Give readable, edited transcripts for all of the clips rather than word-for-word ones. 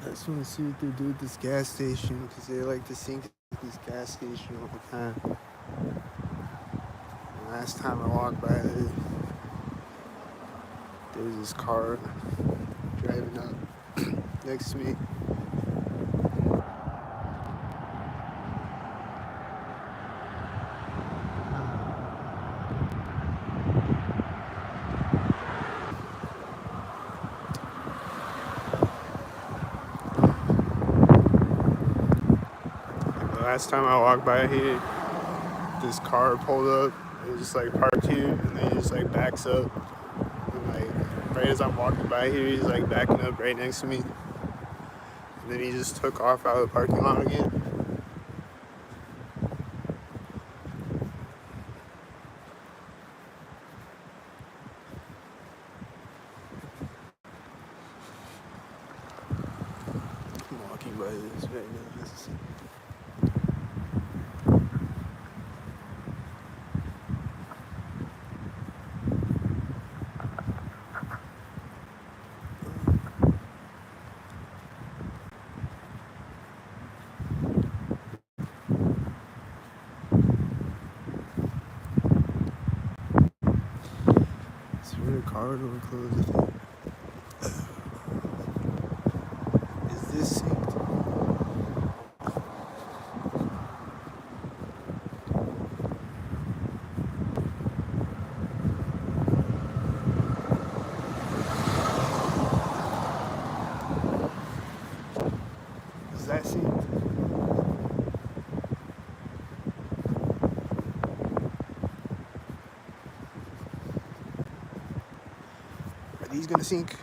I just want to see what they do at this gas station because they like to sink at this gas station all the time. And last time I walked by it, there was this car driving up next to me. The last time I walked by here, this car pulled up. It was just like parked here, and then he just like backs up. And like right as I'm walking by here, he's like backing up right next to me. And then he just took off out of the parking lot again. I'm walking by this right now. Is there a car door closed? Is this synced? Is that synced? Are these gonna sync?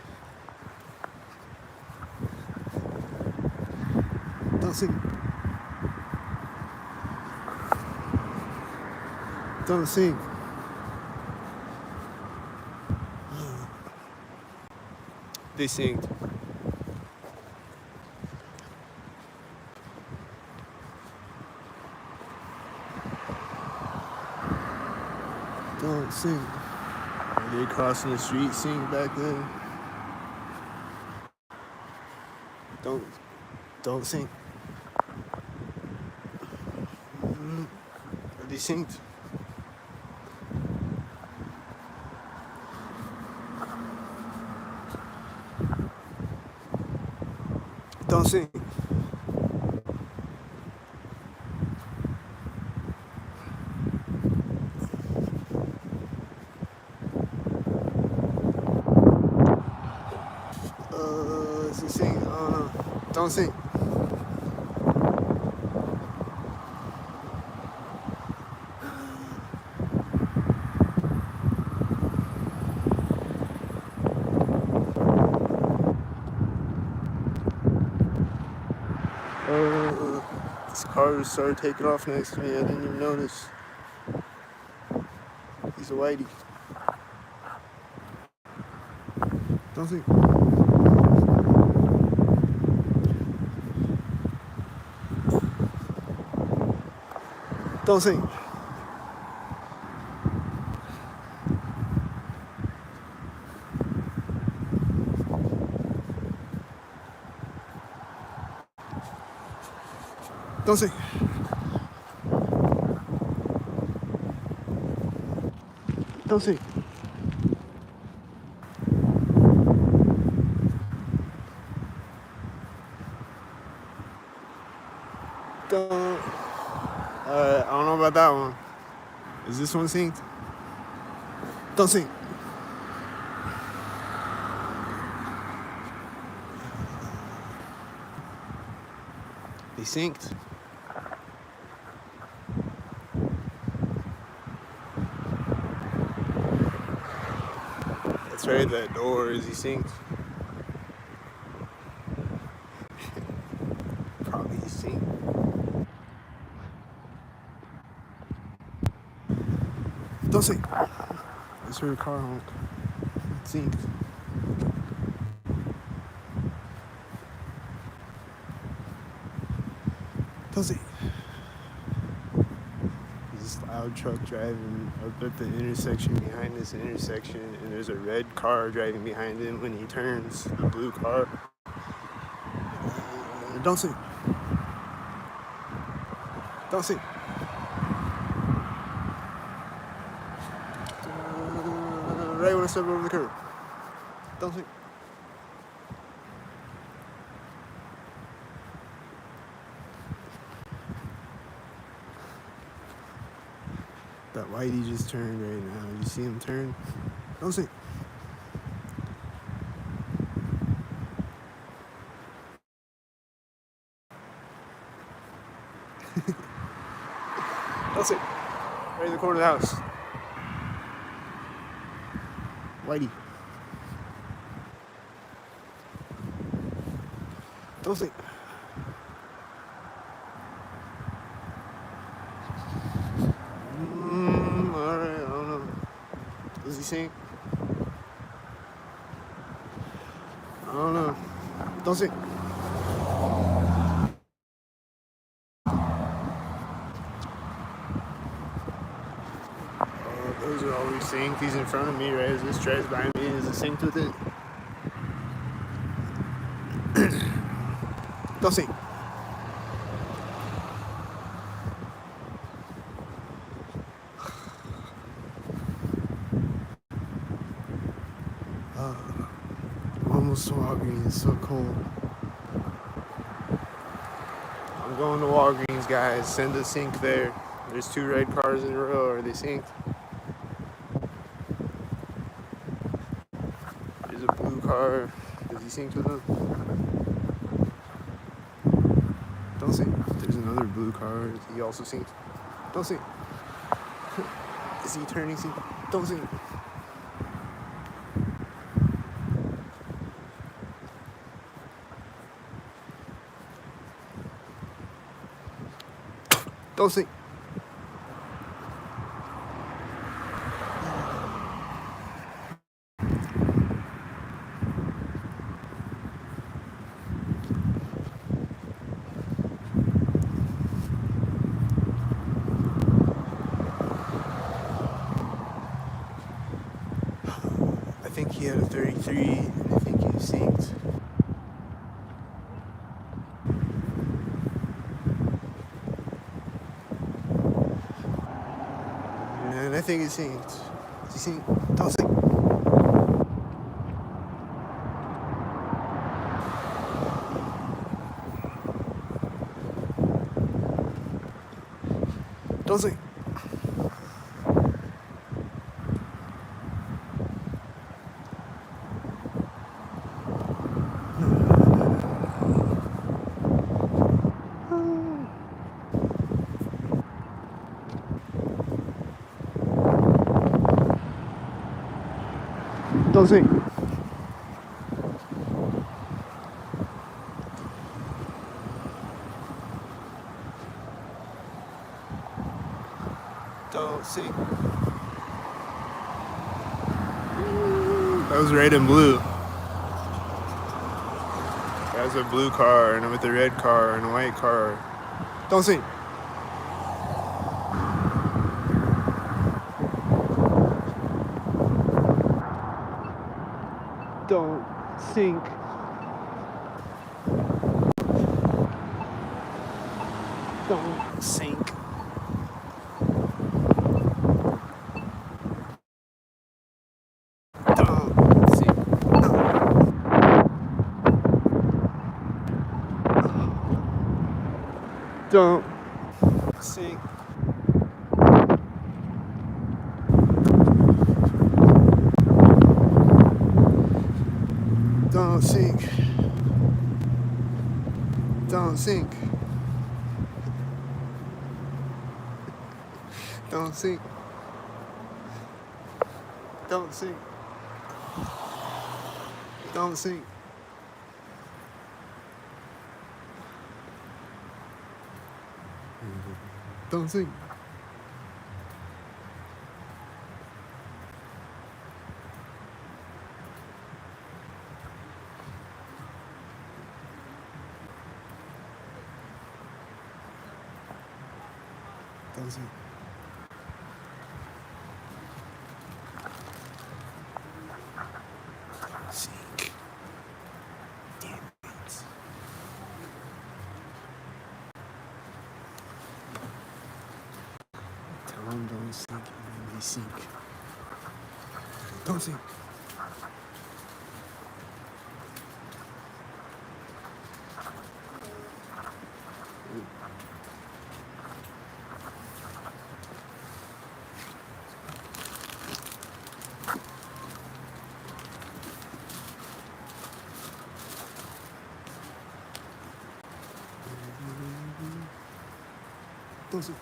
Don't sync. Don't sync. They synced. Don't sync. Are they crossing the street sync back then? Don't don't sync. Are they synced? Don't sync. Is it sync? Don't sync. This car started taking off next to me. I didn't even notice. He's a whitey. Don't sync. Don't sync. Don't sync. Don't sync. Don't. I don't know about that one. Is this one synced? Don't sync. They synced. That's right, that door. Is he synced? Probably he's synced. Don't sync. I just heard a car honk. It's synced. Don't sync. This loud truck driving up at the intersection behind this intersection, and there's a red car driving behind him when he turns, a blue car. Don't sink. Don't sink. Right when I step over the curb. Don't sink. That whitey just turned right now. You see him turn? Don't sink. Don't sink. Right in the corner of the house. Whitey. Don't sink. Alright, I don't know. Does he sink? I don't know. Don't sink. Those are always synced. He's in front of me, right? As this drives by me, is it synced with it? Don't sink. I'm almost to Walgreens. It's so cold. I'm going to Walgreens, guys. Send a sync there. There's 2 red cars in a row. Are they synced? There's a blue car. Is he synced with them? Don't sink. There's another blue car. Is he also synced? Don't sink. Is he turning sync? Don't sink. Don't sink. I think he had a 33, and I think he was synced. And I think he's synced. Is he synced? Don't sink. Don't sink. Don't sink. Don't sink. That was red and blue. That was a blue car, and with a red car and a white car. Don't sink. Don't sink. Don't sink. Don't sink. Don't sink. Don't sink. Don't sink. Don't sink. Don't sink. Don't sink. Don't sink. Don't sink. Sink. Damn it. They sink. Don't sink. Don't sink.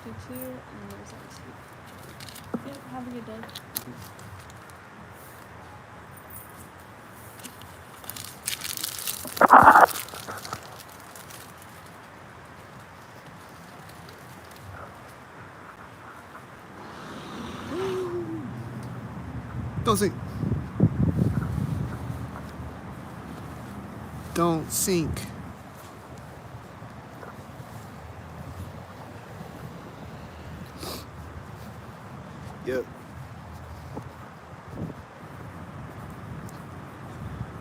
And there's that. Yep, have a good day. Don't sink. Don't sink. Yep.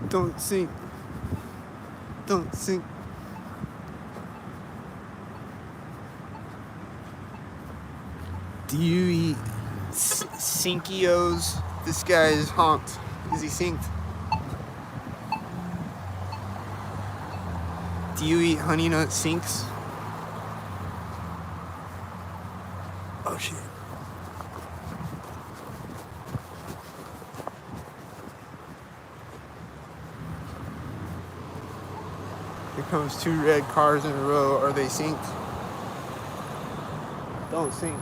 Don't sink. Don't sink. Do you eat Sinkios? This guy is honked. Is he synced? Do you eat Honey Nut Sinks? Oh shit. Here comes 2 red cars in a row. Are they synced? Don't sink.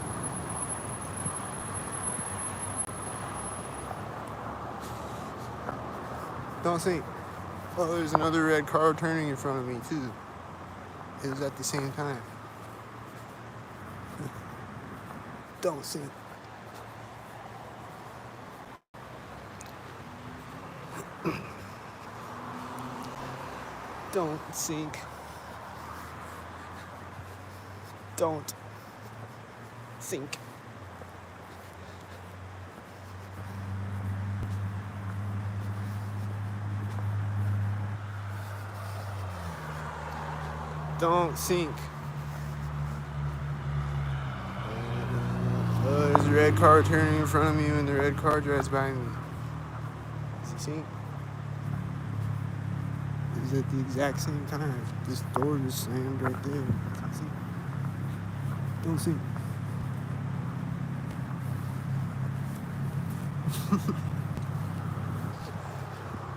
Don't sink. Oh, there's another red car turning in front of me too. It was at the same time. Don't sink. Don't sink. Don't sink. Don't sink. There's a red car turning in front of me and the red car drives by me. Does he sink? It was at the exact same time. This door just slammed right there. Sink. Don't sink.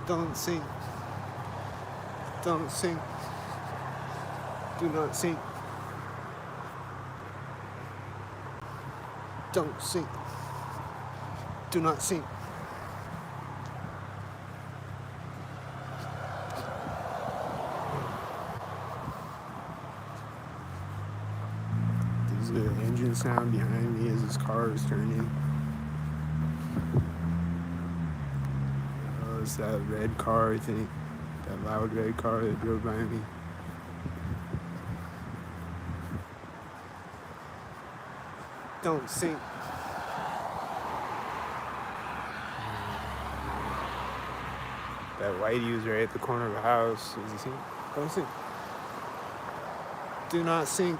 Don't sink. Don't sink. Do not sink. Don't sink. Do not sink. There's an engine sound behind me as this car is turning. Oh, it's that red car, I think. That loud red car that drove by me. Don't sink. That whitey was right at the corner of the house. Does he sink? Don't sink. Do not sink.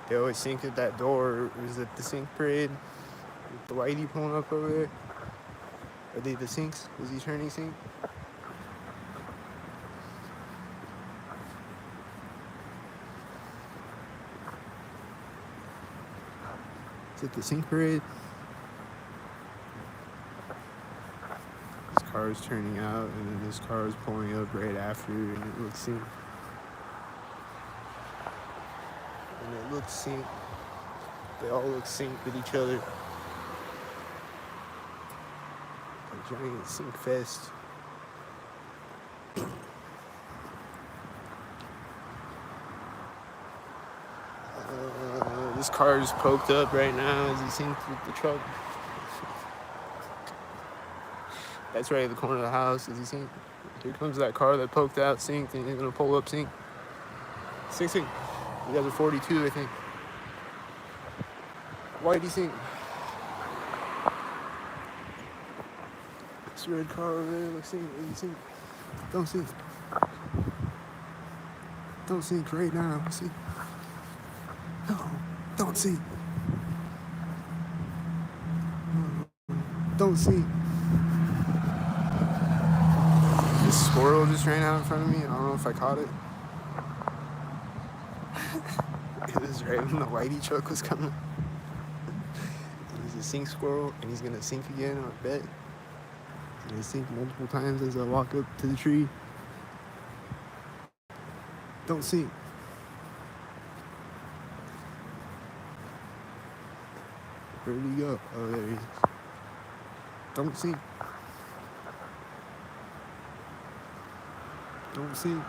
They always sink at that door. Was it the sink parade? With the whitey pulling up over there? Are they the sinks? Was he turning sink? Is it the sink parade? This car is turning out, and then this car is pulling up right after, and it looks synced. And it looks synced. They all look synced with each other. A giant sink fest. This car is poked up right now as he sinks with the truck. That's right at the corner of the house as he sinks. Here comes that car that poked out, sinked, and he's gonna pull up, sink. Sink. You guys are 42, I think. Why'd he sink? This red car over there, look, sink, sink. Don't sink. Don't sink right now, see? No, don't sink. Don't sink. This squirrel just ran out in front of me. I don't know if I caught it. It was right when the whitey truck was coming. He's a sink squirrel, and he's gonna sink again, I bet. He's gonna sink multiple times as I walk up to the tree. Don't sink. Where did he go? Oh, there he is. Don't sink. Don't sink.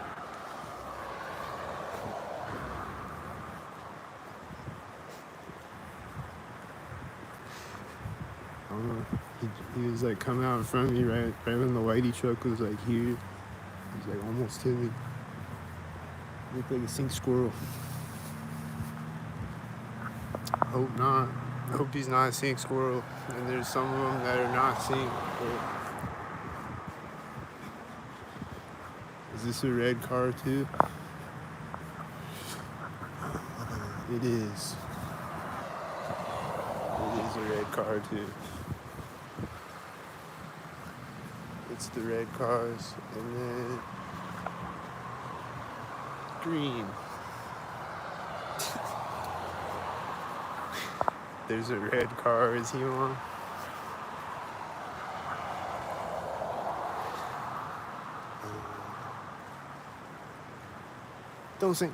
I don't know. He was like coming out in front of me right when the whitey truck was like here. He was like almost to me. Looked like a sink squirrel. I hope not. I hope he's not a sink squirrel. And there's some of them that are not sink. Is this a red car too? It is. It is a red car too. It's the red cars, and then green. There's a red car. Is he on? Don't sing.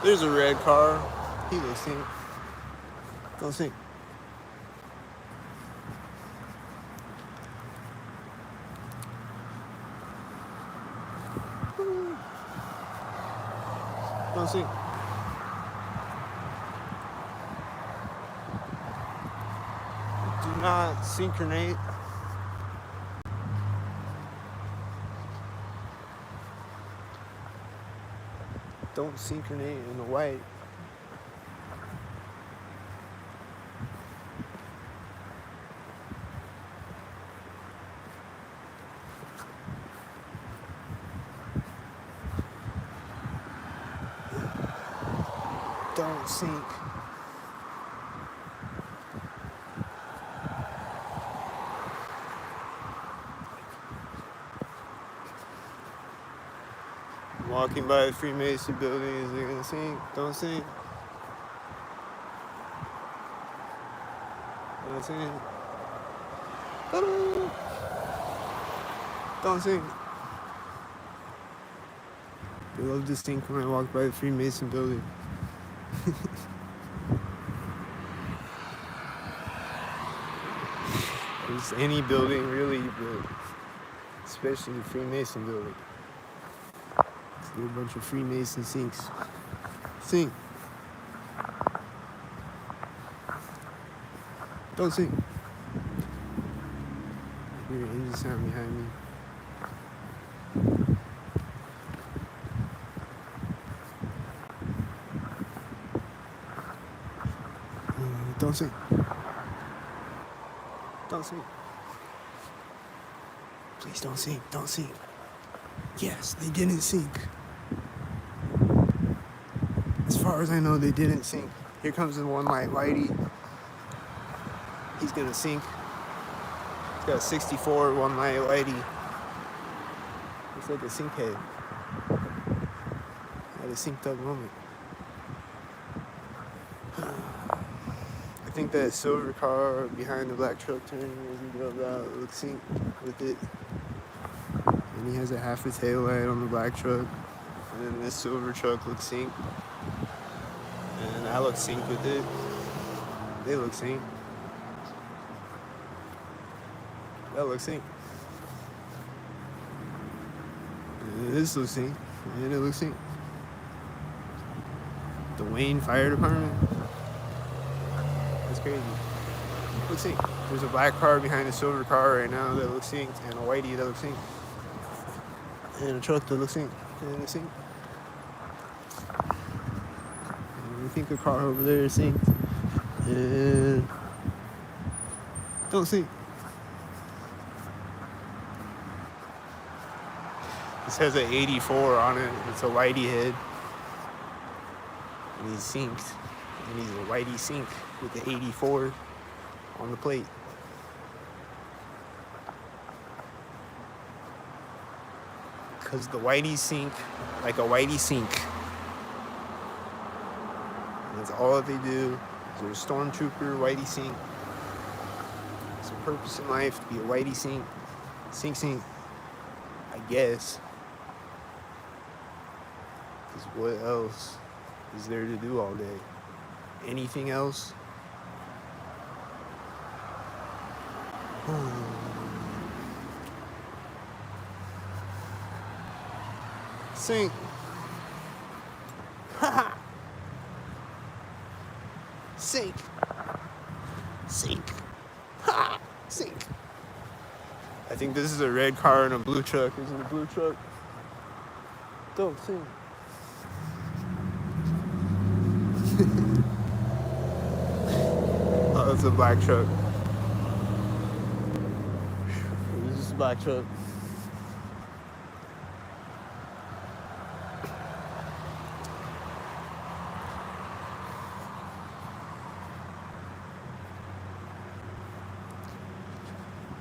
There's a red car. He will sing. Don't sing. Don't sing. Do not synchronate. Don't synchronate in the white. Don't sink. Walking by the Freemason building, is it gonna sink? Don't sink. Don't sink. Don't sink. I love to sink when I walk by the Freemason building. Just any building really, but especially the Freemason building. A bunch of Freemason sinks. Sink. Don't sink. Hear an engine sound behind me. Don't sink. Don't sink. Please don't sink. Don't sink. Yes, they didn't sink. As far as I know, they didn't sink. Here comes the one light whitey. He's gonna sink. He's got a 64 one light whitey. Looks like a sink head. Had a synced up moment. I think that silver car behind the black truck turning as he drove out looks synced with it. And he has a half a tail light on the black truck. And then this silver truck looks synced. And I look synced with it. They look synced. That looks sink. This looks sink. And it looks sink. The Wayne Fire Department. That's crazy. Looks sink. There's a black car behind a silver car right now that looks synced, and a whitey that looks synced. And a truck that looks synced. And it's synced. And I think a car over there is synced. And don't sync. This has an 84 on it. It's a whitey head. And he's synced. And he's a whitey sync with the 84 on the plate. Because the whiteys sink like a whitey sink. And that's all that they do. They're a stormtrooper, whitey sink. It's a purpose in life to be a whitey sink. Sink, I guess. Because what else is there to do all day? Anything else? Sink. Sink. Sink. Ha! Sink. I think this is a red car and a blue truck. Is it a blue truck? Don't sink. Oh, it's a black truck. This is a black truck.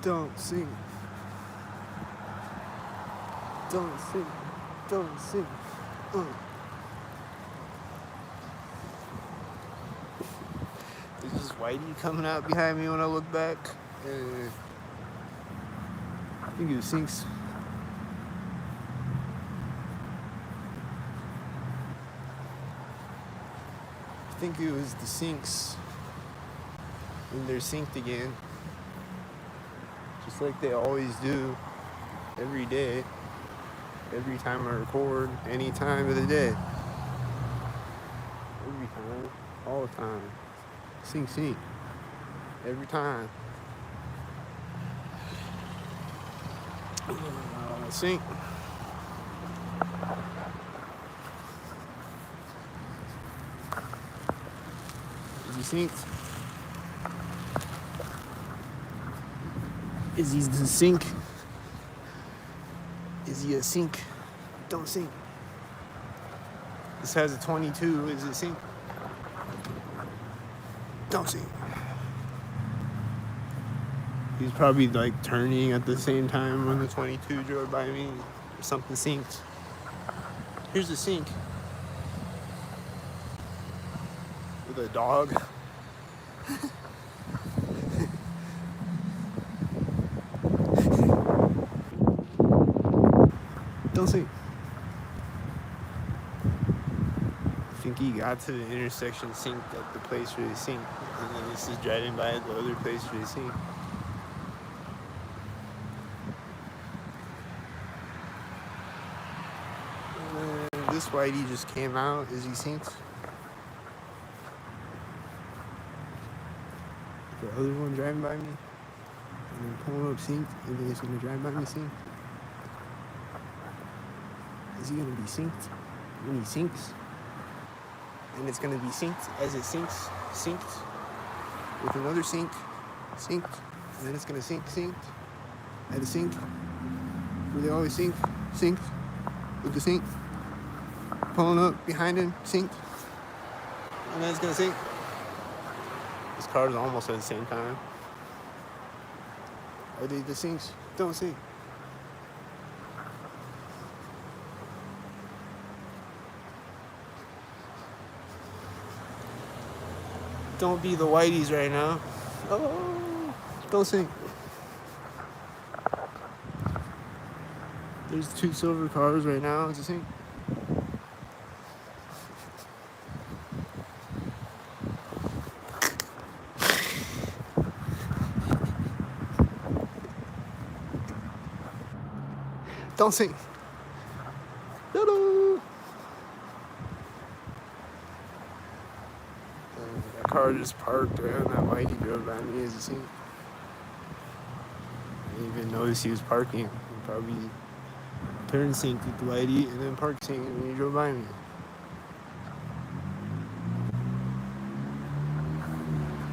Don't sing. Don't sing. Don't sing. There's this whitey coming out behind me when I look back. I think it sinks. I think it was the sinks. And they're synced again. Just like they always do. Every day. Every time I record. Any time of the day. Every time. All the time. Sync. Every time. Sync. Is he synced? Is he the sync? Is he a sync? Don't sync. This has a 22. Is it sync? Don't sync. He's probably like turning at the same time when the 22 drove by me or something synced. Here's the sync. With a dog. Don't sync. I think he got to the intersection synced at the place where he synced. And then this is driving by at the other place where he synced. This whitey just came out. Is he synced? The other one driving by me. And then pulling up synced. And then he's gonna drive by me synced. Is he gonna be synced when he sinks? And it's gonna be synced as it sinks, synced with another sync, synced, and then it's gonna synced at a sync. Where they always synced with the sync. Pulling up behind him, synced. And then it's gonna sync. This car is almost at the same time. Are they the syncs? Don't sync. Don't be the whiteys right now. Oh, don't sync. There's 2 silver cars right now. It's a sync. Don't sing. Ta-da! That car just parked right on that white he drove by me as he seen. I didn't even notice he was parking. He probably turn synced with the whitey and then park synced when he drove by me.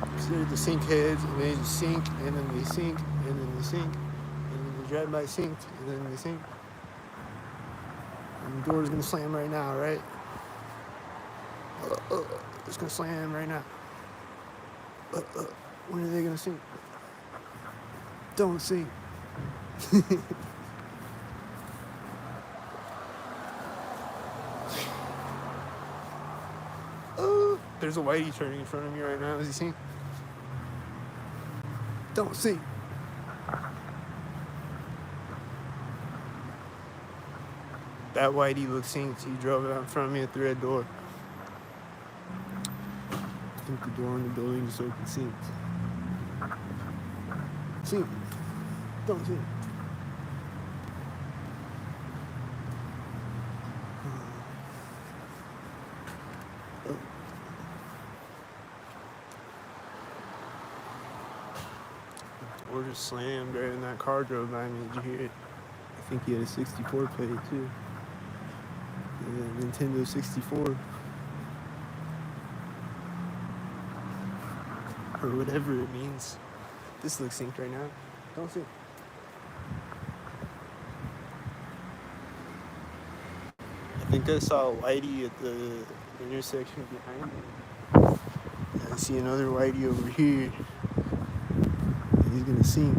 Because they're the sync heads and they just sync and then they sync and then they sync and then they drive by synced and then they sync. And the door's gonna slam right now, right? It's gonna slam right now. When are they gonna sync? Don't sync. There's a whitey turning in front of me right now. Is he seeing? Don't see. That whitey looks synced. He drove out in front of me at the red door. I think the door in the building just opened synced. Sync. Don't sync. Or just slammed right when that car drove by me. Did you hear it? I think he had a 64 plate too. Yeah, Nintendo 64. Or whatever it means. This looks synced right now. Don't sync. I think I saw a whitey at the intersection behind me. I see another whitey over here. He's gonna sink.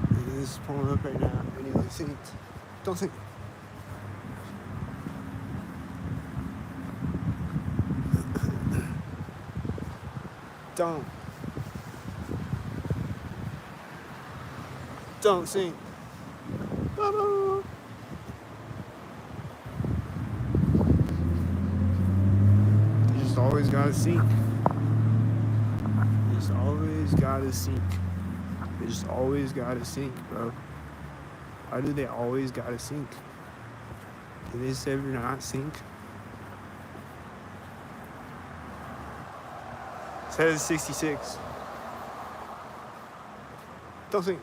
And this is pulling up right now. And he like sinks. Don't sink. Don't sink. Ta-da! You just always gotta sink. You just always gotta sink. They just always gotta sink, bro. Why do they always gotta sink? Can they just ever not sink? It says 66. Don't sink.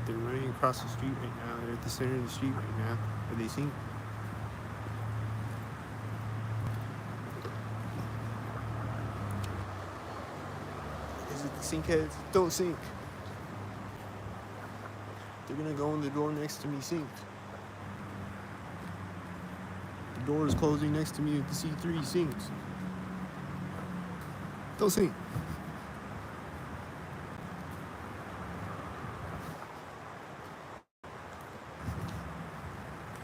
They're running across the street right now. They're at the center of the street right now. Are they sink? Is it the sink heads? Don't sink. They're gonna go in the door next to me synced. The door is closing next to me with the C3 synced. Don't sink.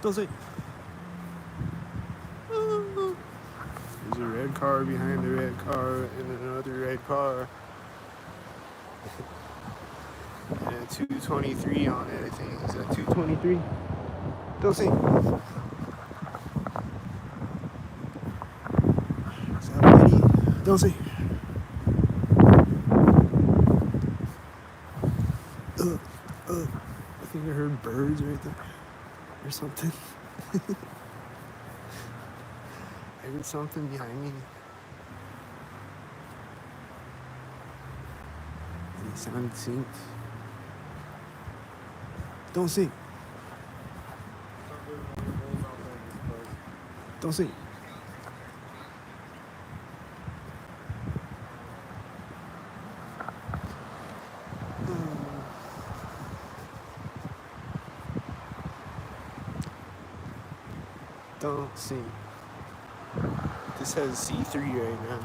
Don't sink. There's a red car behind the red car and another red car. And a 223 on it, I think. Is that 223? Don't sink. Is that ready? Don't sink. I think I heard birds right there. Or something. I heard something behind me. And it sounded synced. Don't sink. Don't sink. Don't sink. This has C3 right now.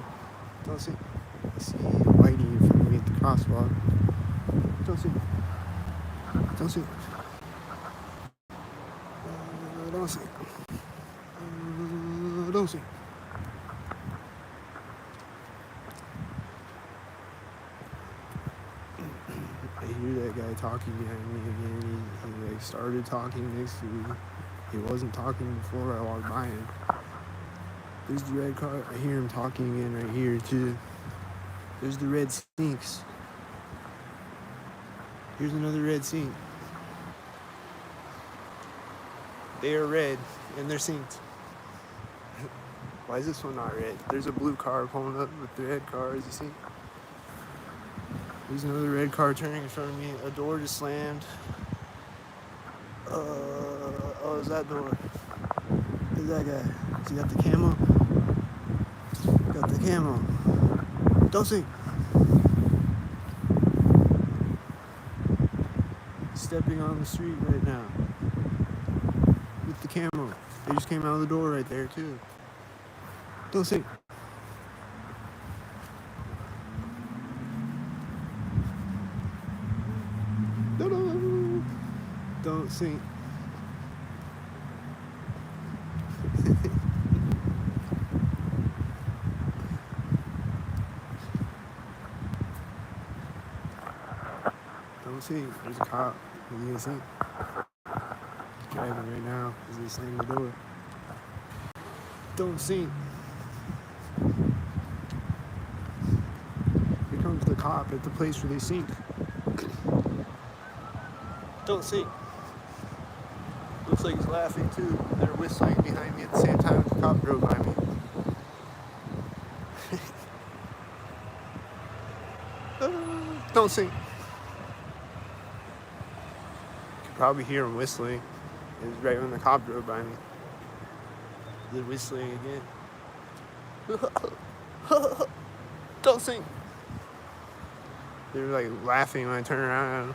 Don't sink. I see Whitey in front of me at the crosswalk. Don't sink. Don't sink. Don't sink. Don't sink. I hear that guy talking behind me again. He like started talking next to me. He wasn't talking before I walked by him. There's the red car. I hear him talking again right here too. There's the red sinks. Here's another red sink. They are red and they're synced. Why is this one not red? There's a blue car pulling up with the red car, as you see. There's another red car turning in front of me. A door just slammed. Oh, is that door? Who's that guy? Has he got the camo? Got the camo. Don't see. Stepping on the street right now. With the camo. They just came out of the door right there, too. Don't see. Don't sink. Don't sink. There's a cop. He's gonna sink. He's driving right now as they slam the door. Don't sink. Here comes the cop at the place where they sink. Don't sink. Looks like he's laughing too. They're whistling behind me at the same time as the cop drove by me. Don't sink. You could probably hear him whistling. It was right when the cop drove by me. They're whistling again. Don't sink. They were like laughing when I turned around.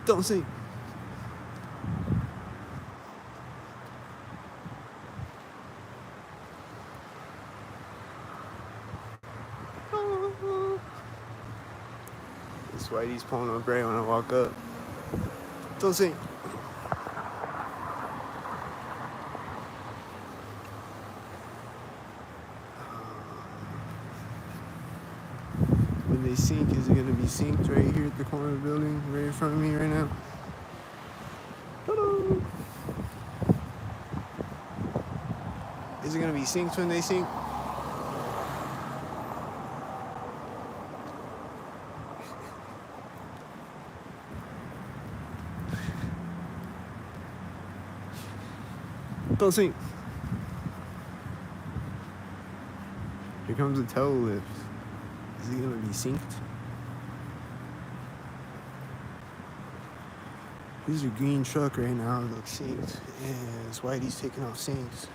Don't sink. This whitey's pulling up right when I walk up. Don't sink. When they sink, is it going to be synced right here at the corner of the building, right in front of me right now? Hello. Is it going to be synced when they sink? Don't sink. Here comes the tail lift. Is he gonna be synced? Here's a green truck right now that looks synced. And it's Whitey's taking off syncs.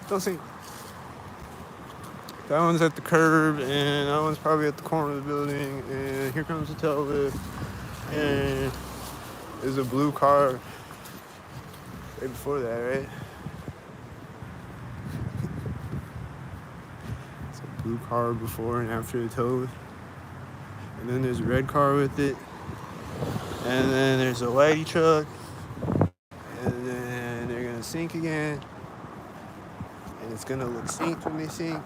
Don't sink. That one's at the curb, and that one's probably at the corner of the building. And here comes the tail lift. And there's a blue car right before that, right? It's a blue car before and after the tow. And then there's a red car with it. And then there's a whitey truck. And then they're gonna sink again. And it's gonna look synced when they sink.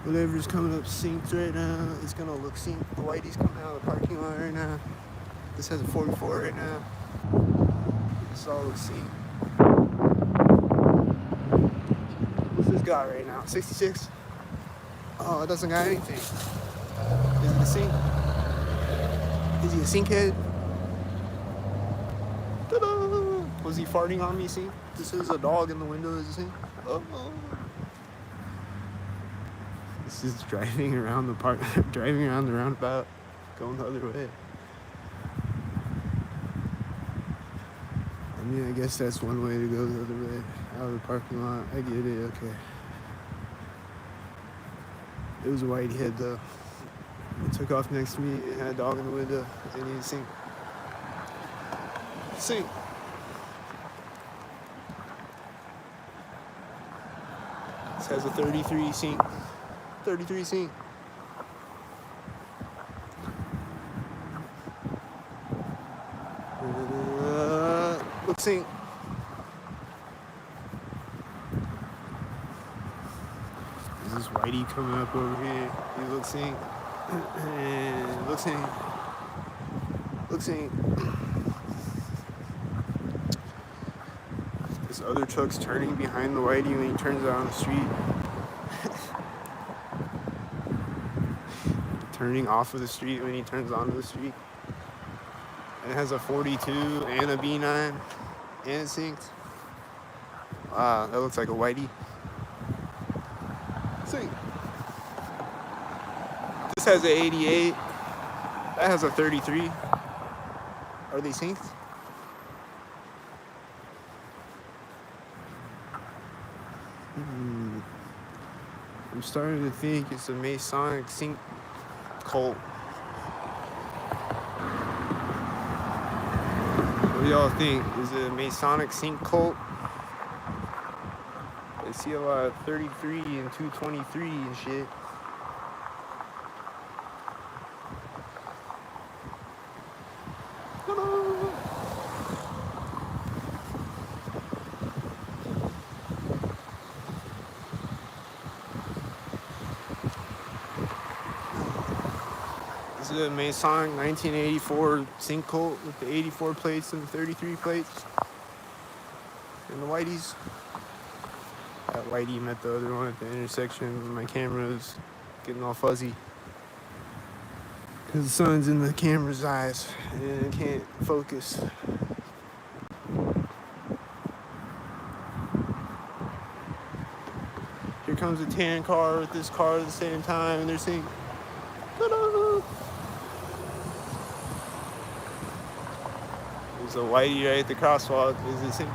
Whatever's coming up synced right now, it's gonna look synced. The whitey's coming out of the parking lot right now. This has a 44 right now. This all looks synced. What's this got right now? 66? Oh, it doesn't got anything. Is it a sink? Is he a sink head? Ta-da! Was he farting on me, sink? This is a dog in the window, is a sink? Oh. This is driving around the park, driving around the roundabout, going the other way. I mean, I guess that's one way to go the other way, out of the parking lot. I get it, okay. It was a white head though. It took off next to me, it had a dog in the window, and he sink. Sink. This has a 33 sink. 33 sink. Look sink. Is this whitey coming up over here? He looks sink. And looks in. This other truck's turning behind the whitey when he turns out on the street. Turning off of the street when he turns onto the street. And it has a 42 and a B9 and it's synced. Wow, that looks like a whitey. Sync. This has an 88. That has a 33. Are they synced? I'm starting to think it's a Masonic sync cult. What do y'all think? Is it a Masonic sync cult? I see a lot of 33 and 223 and shit. This is a Masonic 1984 sync cult with the 84 plates and the 33 plates. And the whiteys. That whitey met the other one at the intersection. My camera is getting all fuzzy. Because the sun's in the camera's eyes and it can't focus. Here comes a tan car with this car at the same time and they're saying, ta-da! There's a whitey right at the crosswalk. Is it same?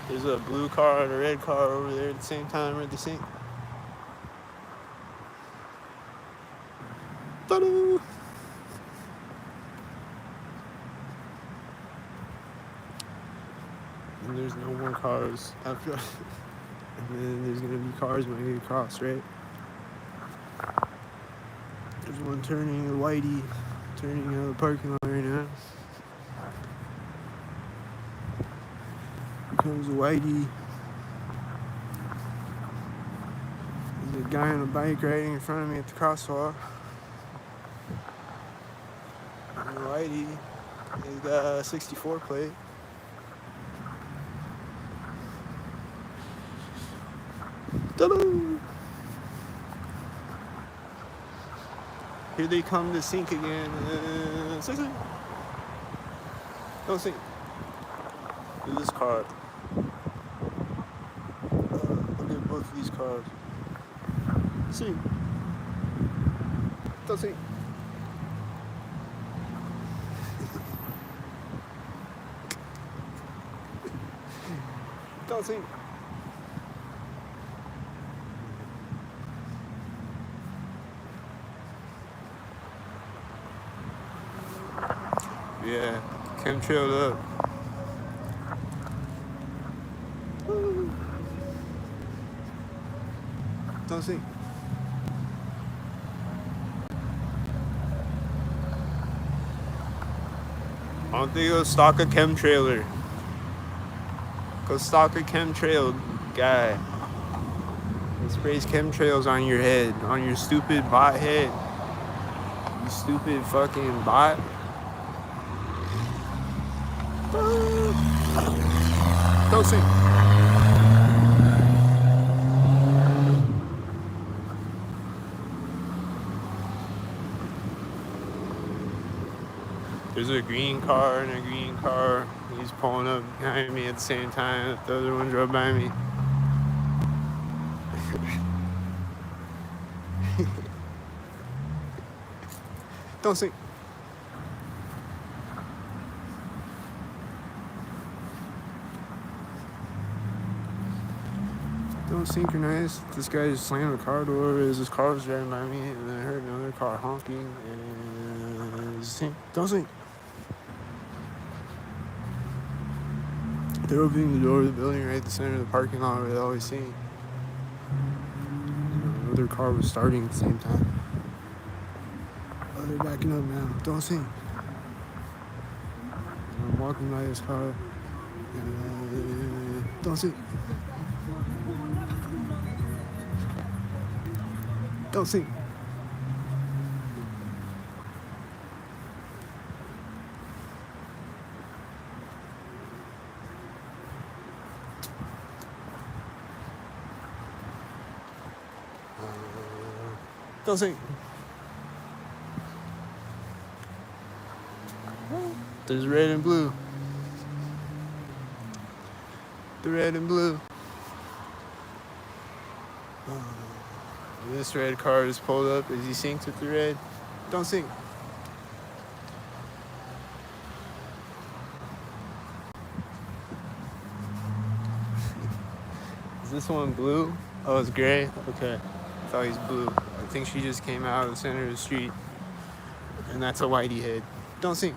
There's a blue car and a red car over there at the same time at the same. Ta-da! And there's no more cars after. And then there's gonna be cars when I get across, right? There's one turning a whitey, turning out of the parking lot right now. Here comes a whitey. There's a guy on a bike riding in front of me at the crosswalk. And the whitey, he's got a 64 plate. Ta-da! Here they come to sink again. Sink. Don't sink. Look at this car. Look at both of these cars. Sink. Don't sink. Don't sink. Yeah, chemtrailed up. Don't see. I don't think it'll stalk a chemtrailer. Go stalk a chemtrail guy. He sprays chemtrails on your head, on your stupid bot head. You stupid fucking bot. Don't sing. There's a green car and a green car. He's pulling up behind me at the same time that the other one drove by me. Don't sing. Don't synchronize. This guy just slammed the car door as his car was driving by me, and then I heard another car honking. And don't sync. They're opening the door of the building right at the center of the parking lot where they always see. Another car was starting at the same time. Oh, they're backing up now. Don't sync. I'm walking by this car. Don't sync. Don't sink. Don't sink. There's red and blue. The red and blue. This red car is pulled up. Is he synced with the red? Don't sink. Is this one blue? Oh, it's gray? Okay. I thought he's blue. I think she just came out of the center of the street. And that's a whitey head. Don't sink.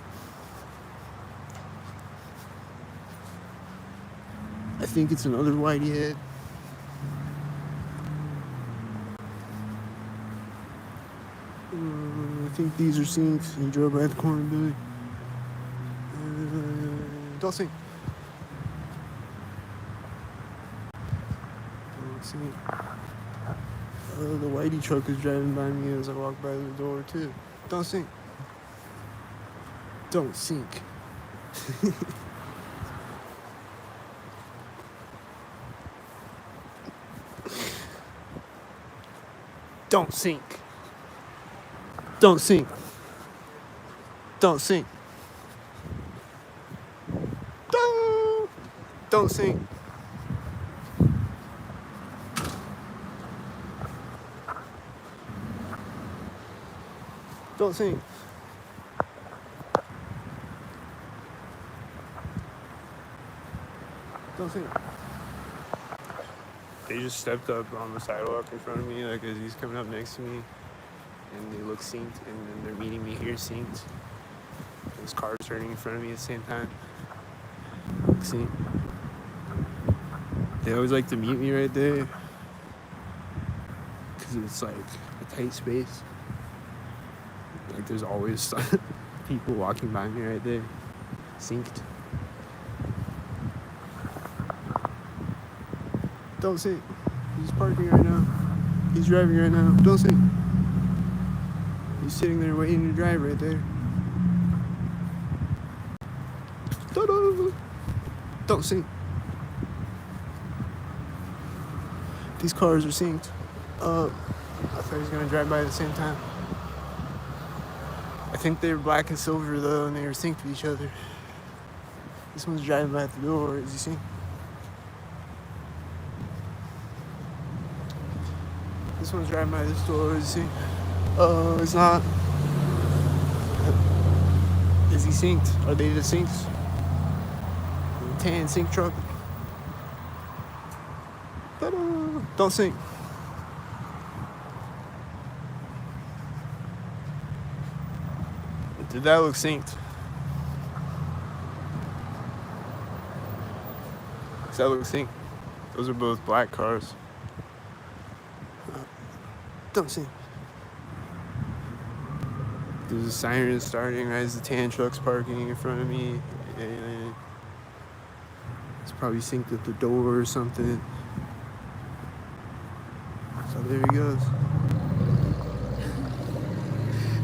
I think it's another whitey head. I think these are sinks. He drove by the corner building. Don't sink. Don't sink. The whitey truck is driving by me as I walk by the door too. Don't sink. Don't sink. Don't sink. Don't sink. Don't sink. Don't sink. Don't sink. Don't sink. They just stepped up on the sidewalk in front of me, like as he's coming up next to me, and they look synced, and then they're meeting me here synced. This car's turning in front of me at the same time. Look synced. They always like to meet me right there, because it's like a tight space. Like there's always people walking by me right there, synced. Don't sink. He's parking right now. He's driving right now. Don't sink. He's sitting there waiting to drive right there. Don't sink. These cars are synced. I thought he was gonna drive by at the same time. I think they were black and silver though, and they were synced with each other. This one's driving by at the door. Is he synced? This one's driving by this door. Is he? Oh, it's not. Is he synced? Are they the syncs? Tan sync truck. Ta-da! Don't sink. Did that look synced? Does that look synced? Those are both black cars. Don't sink. There's a siren starting right as the tan truck's parking in front of me. And it's probably synced at the door or something. So there he goes.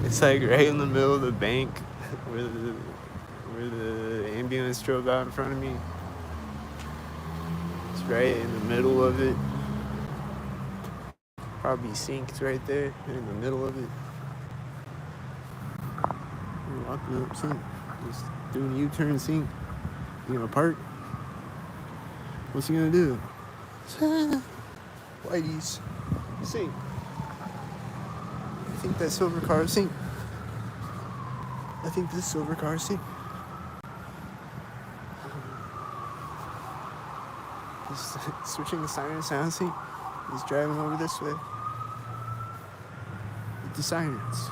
It's like right in the middle of the bank where the ambulance drove out in front of me. It's right in the middle of it. Probably synced right there in the middle of it. We're walking up sync. Just doing a U-turn sync. You gonna park? What's he gonna do? Whitey's sync. I think that silver car is synced. I think this silver car is synced. He's switching the siren sound sync. He's driving over this way with the sirens.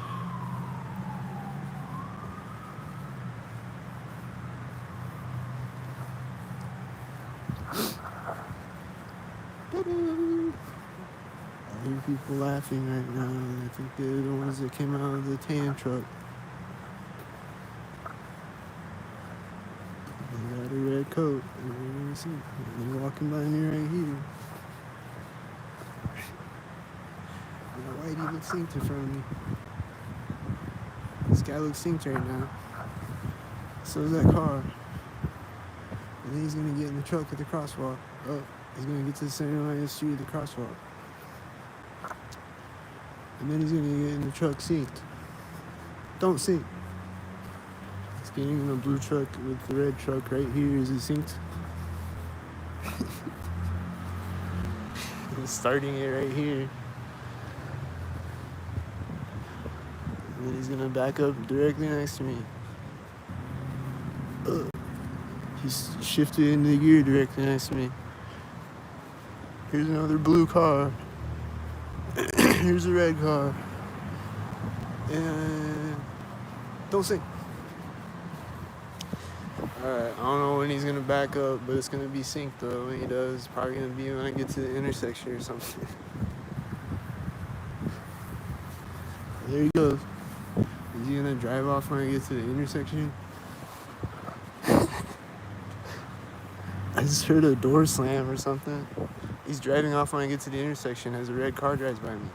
I hear people laughing right now. I think they're the ones that came out of the tan truck. They got a red coat. And they're walking by me right here. whitey looks synced in front of me. This guy looks synced right now. So is that car. And then he's gonna get in the truck at the crosswalk. Oh, he's gonna get to the center line of the street at the crosswalk. And then he's gonna get in the truck synced. Don't sync. He's getting in the blue truck with the red truck right here. Is it synced? He's starting it right here. And then he's gonna back up directly next to me. He's shifted into gear directly next to me. Here's another blue car. Here's a red car. And don't sing. Alright, I don't know when he's gonna back up, but it's gonna be synced though. When he does, it's probably gonna be when I get to the intersection or something. There he goes. Is he gonna drive off when I get to the intersection? I just heard a door slam or something. He's driving off when I get to the intersection as a red car drives by me.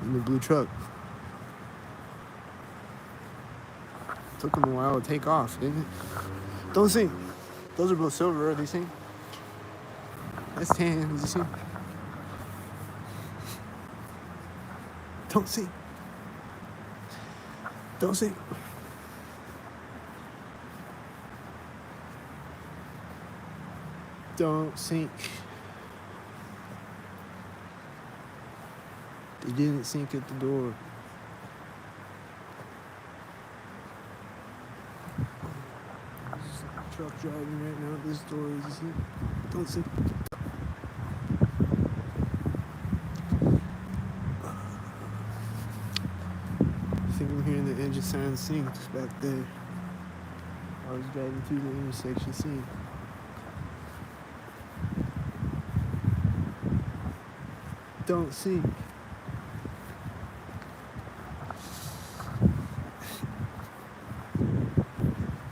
In the blue truck. Took him a while to take off, didn't it? Don't sing. Those are both silver, are they sing? That's tan, is he sing? Don't sing. Don't sing. Don't sink. They didn't sink at the door. Truck driving right now at this door. Is he? Don't sink. I think I'm hearing the engine sound synced back there. I was driving through the intersection scene. Don't sink.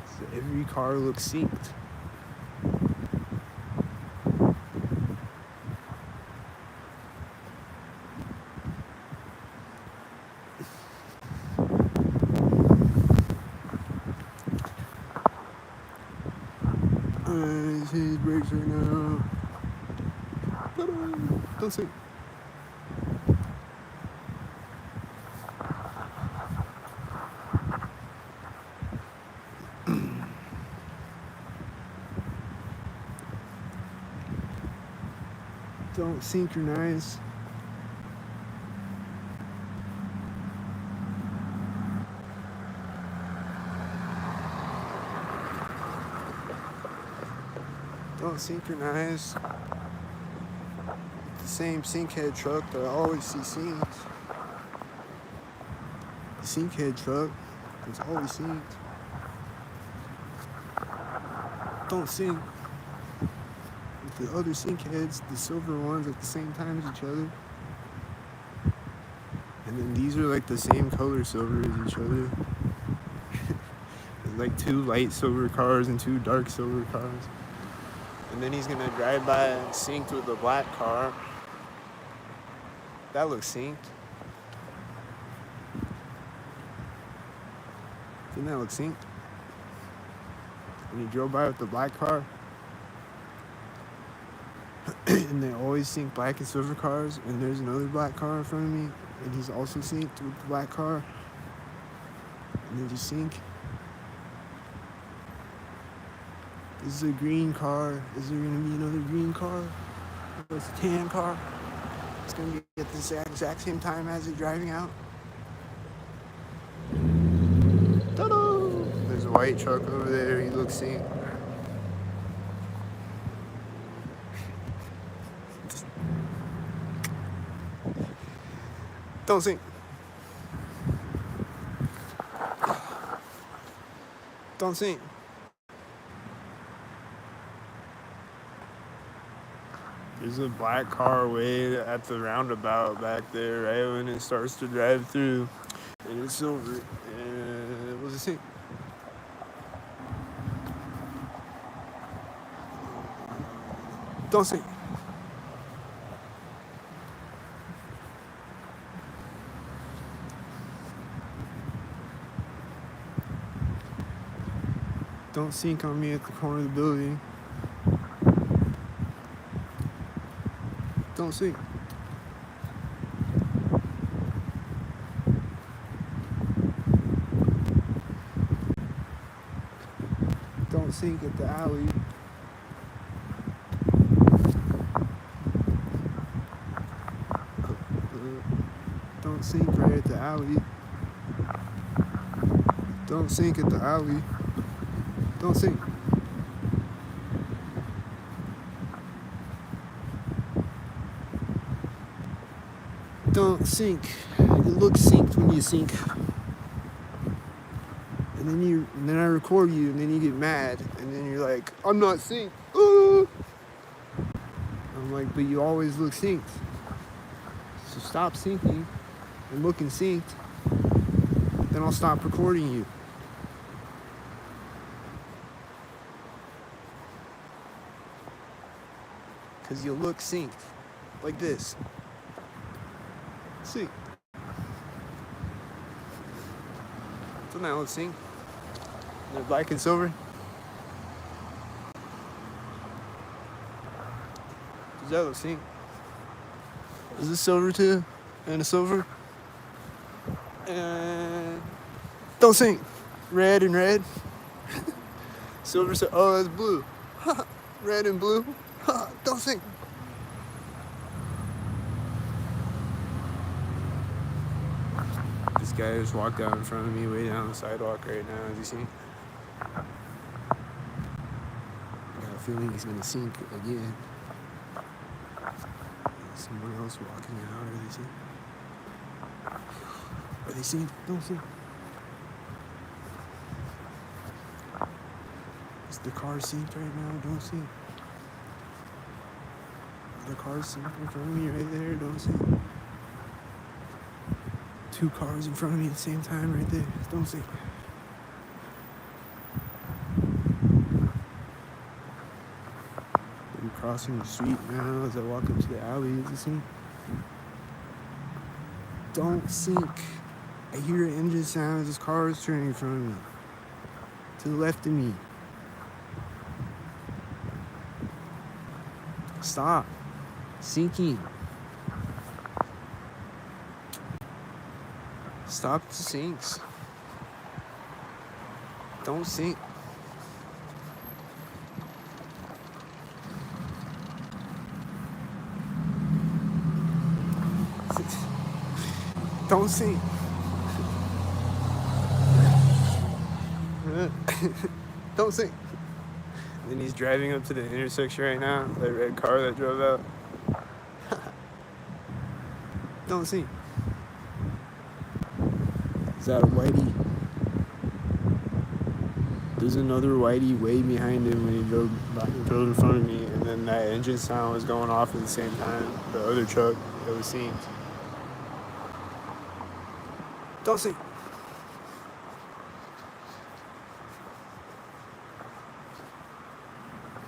So every car looks synced. His brakes right now. Don't sink. Don't synchronize. Don't synchronize. The same sink head truck that I always see synced. The sink head truck is always synced. Don't sync with the other sink heads, the silver ones at the same time as each other. And then these are like the same color silver as each other. There's like 2 light silver cars and 2 dark silver cars. And then he's gonna drive by and synced with the black car. That looks synced. Didn't that look synced? When he drove by with the black car. And they always sync black and silver cars. And there's another black car in front of me. And he's also synced with the black car. And they just sync. This is a green car. Is there gonna be another green car? Or it's a tan car? It's gonna be at the exact same time as it driving out. Ta-da! There's a white truck over there. He looks synced. Don't sink. Don't sink. There's a black car way at the roundabout back there, right when it starts to drive through. And it's silver. And it was a sink. Don't sink. Don't sink on me at the corner of the building. Don't sink. Don't sink at the alley. Don't sink right at the alley. Don't sink at the alley. Don't sink. Don't sink. It looks synced when you sink. And then I record you, and then you get mad, and then you're like, I'm not synced. I'm like, but you always look synced. So stop syncing and looking synced. Then I'll stop recording you. Because you'll look synced. Like this. See. So now let's sing. They're black and silver. Does that look synced? Is this silver too? And a silver? And don't sing. Red and red. Silver, oh, that's blue. Red and blue. Don't sing. This guy just walked out in front of me way down the sidewalk right now. As you see? I got a feeling he's gonna sink again. Someone else walking out. Are they sink? Are they sink? Don't sink. Is the car synced right now? Don't sink. The car synced in front of me right there. Don't sink. Two cars in front of me at the same time right there. Don't sink. I'm crossing the street now as I walk up to the alley. Is it sink? Don't sink. I hear an engine sound as this car is turning in front of me. To the left of me. Stop. Sinking. Stop the sinks. Don't sink. Don't sink. Don't sink. And then he's driving up to the intersection right now. That red car that drove out. Don't sink. Is that a whitey? There's another whitey way behind him when he drove in front of me, and then that engine sound was going off at the same time. The other truck that was synced. Don't sink.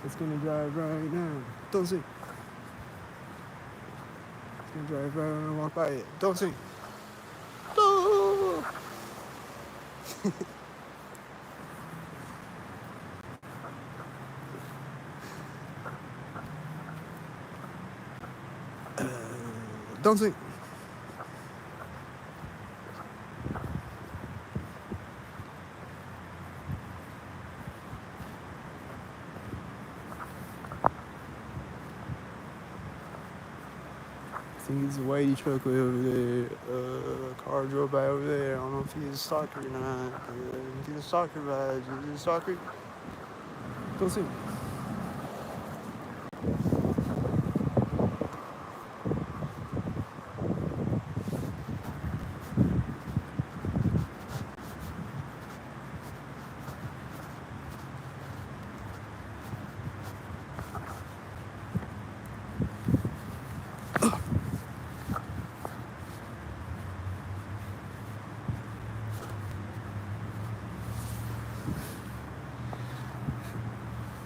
It's gonna drive right now. Don't sink. It's gonna drive right when I walk by it. Don't sink. No. Don't sink. I think it's a whitey truck way over there. A car drove by over there. I don't know if he's a stalker or not. He's a stalker badge. Is he a stalker? Don't sink.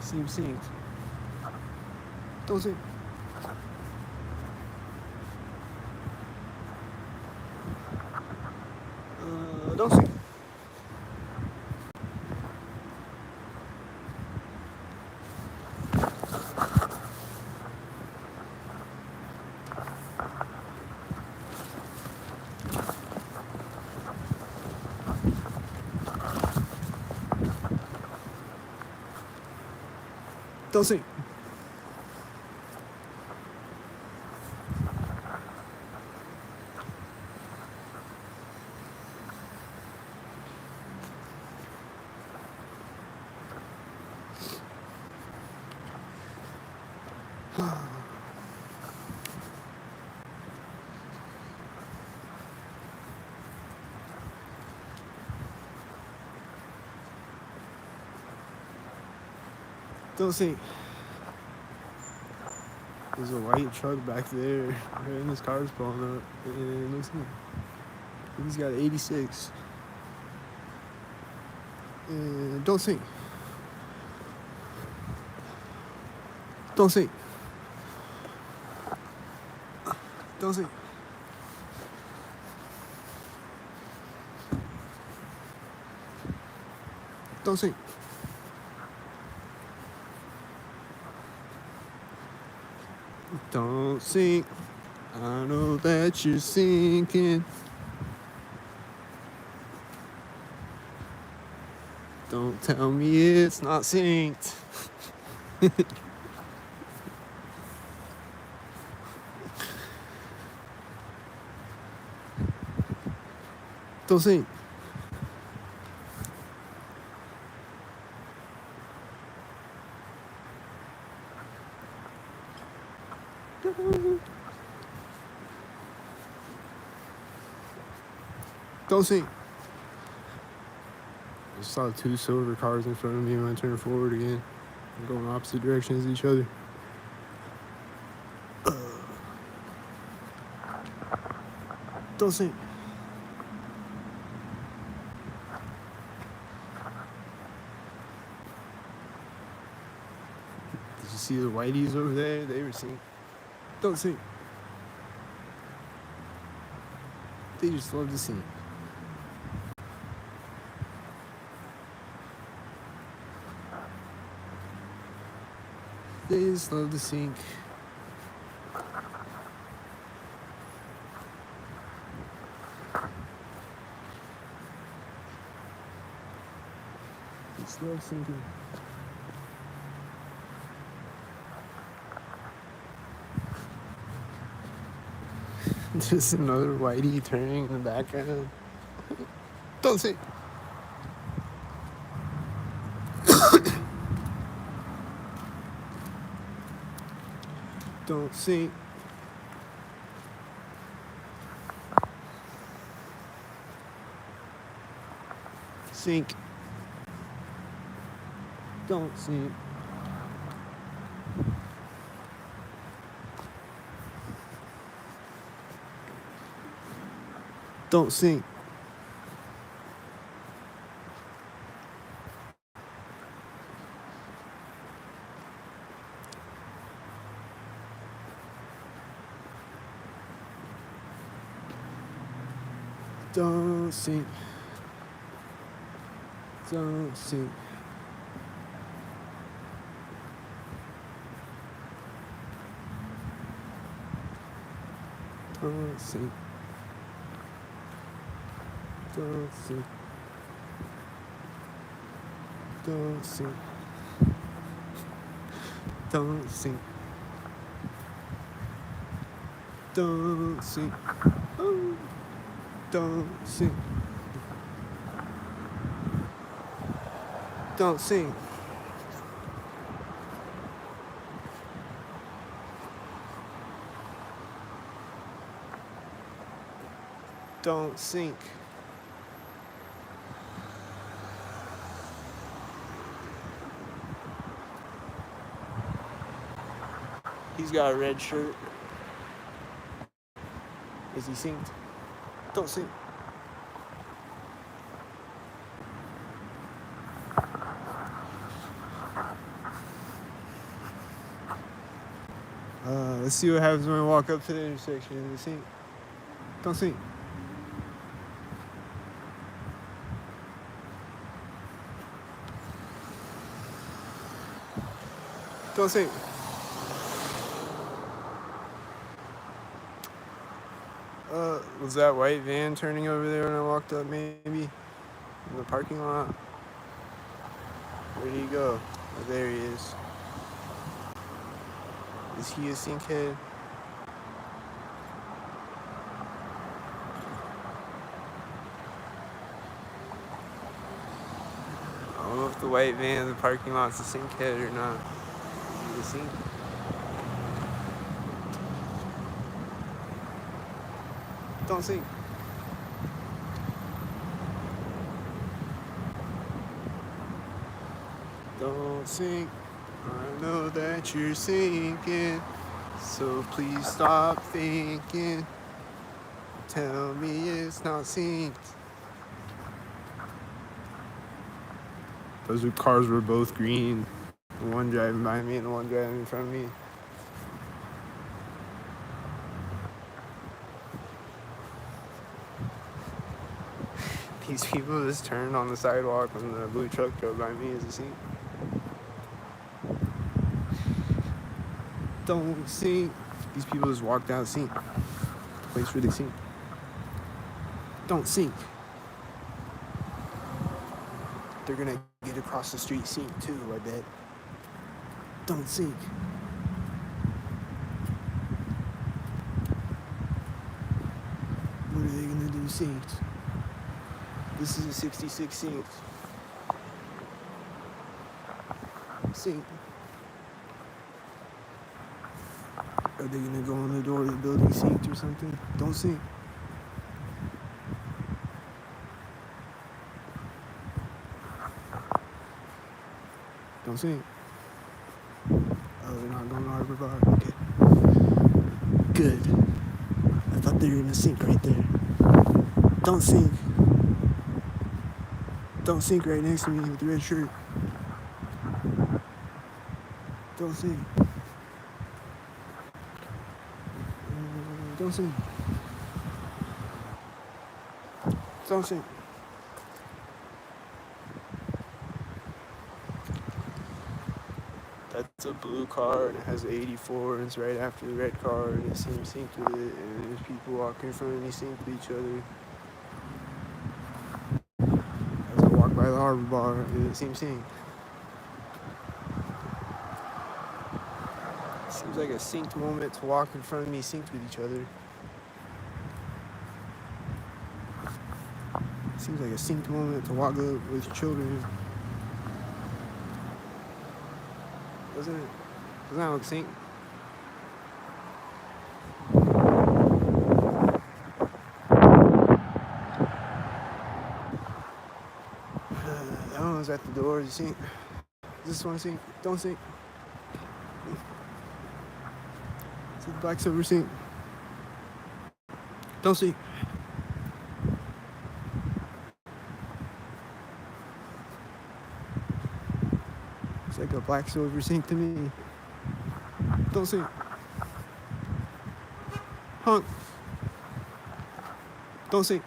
Seems synced. Don't sink. Don't sink. Don't sink. Don't sink. There's a white truck back there, and his car's pulling up. And it looks like he's got 86. And don't sink. Don't sink. Don't sink. Don't sink. Don't sink. I know that you're sinking. Don't tell me it's not synced. Don't sink. Don't sink. I saw 2 silver cars in front of me when I turned forward again. I'm going opposite directions as each other. Don't sink. Did you see the whiteys over there? They were sinking. Don't sink. They just love to sink. They just love to sink. Just love sinking. Just another whitey turning in the background. Don't sink. Don't sink. Sink. Don't sink. Don't sink. Don't sink. Don't sink. Don't sink. Don't sink. Don't sink. Don't sink. Don't sink. Oh. Don't sink. Don't sink. Don't sink. He's got a red shirt. Is he synced? Don't sink. Let's see what happens when I walk up to the intersection. Is it sink? Don't sink. Don't sink. Was that white van turning over there when I walked up, maybe? In the parking lot? Where did he go? Oh, there he is. Is he a sinkhead? I don't know if the white van in the parking lot's a sinkhead or not. Is he a sink? Don't sink. Don't sink. I know that you're sinking. So please stop thinking. Tell me it's not synced. Those cars were both green. The one driving by me and the one driving in front of me. These people just turned on the sidewalk when the blue truck drove by me as a sink. Don't sink. These people just walked out sink. The place where they sink. Don't sink. They're gonna get across the street sink too, I bet. Don't sink. What are they gonna do synced? This is a 66 sink. Sink. Are they gonna go on the door of the building synced or something? Don't sink. Don't sink. Oh, they're not going to Harbor Bar. Okay. Good. I thought they were gonna sink right there. Don't sink. Don't sink right next to me with the red shirt. Don't sink. Don't sink. Don't sink. That's a blue car and it has 84 and it's right after the red car and it seems synced with it and there's people walking in front of me synced with each other. As I walk by the Harbor Bar and it seems synced. Seems like a synced moment to walk in front of me synced with each other. Seems like a synced moment to walk up with your children. Doesn't it? Doesn't that look synced? That one was at the door. Is it synced? This one synced? Don't sink. It's a black silver sink. Don't sink. It's like a black silver sink to me. Don't sink. Honk. Don't sink.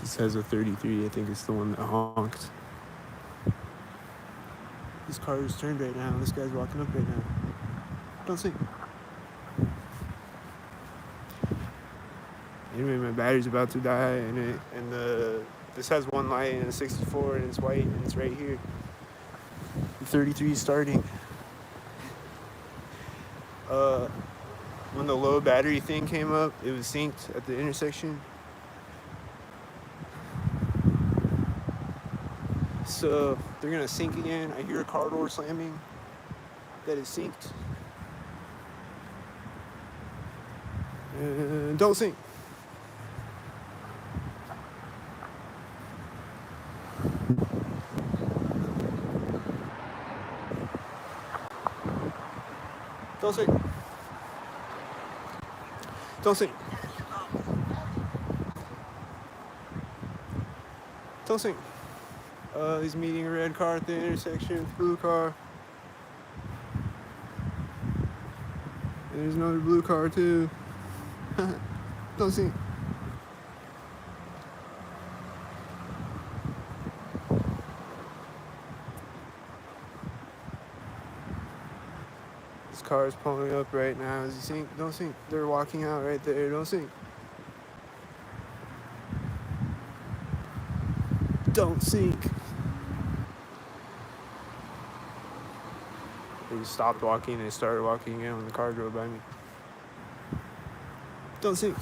This has a 33. I think it's the one that honked. This car is turned right now. This guy's walking up right now. Don't sink. Anyway, my battery's about to die, and this has one light and a 64 and it's white and it's right here. The 33 is starting. When the low battery thing came up, it was synced at the intersection. So they're gonna sync again. I hear a car door slamming. That is synced. And don't sink. Don't sink. Don't sink. Don't sink. He's meeting a red car at the intersection with a blue car. And there's another blue car too. Don't sink. This car is pulling up right now. Is he sink? Don't sink. They're walking out right there. Don't sink. Don't sink. They stopped walking. They started walking again when the car drove by me. Don't sink.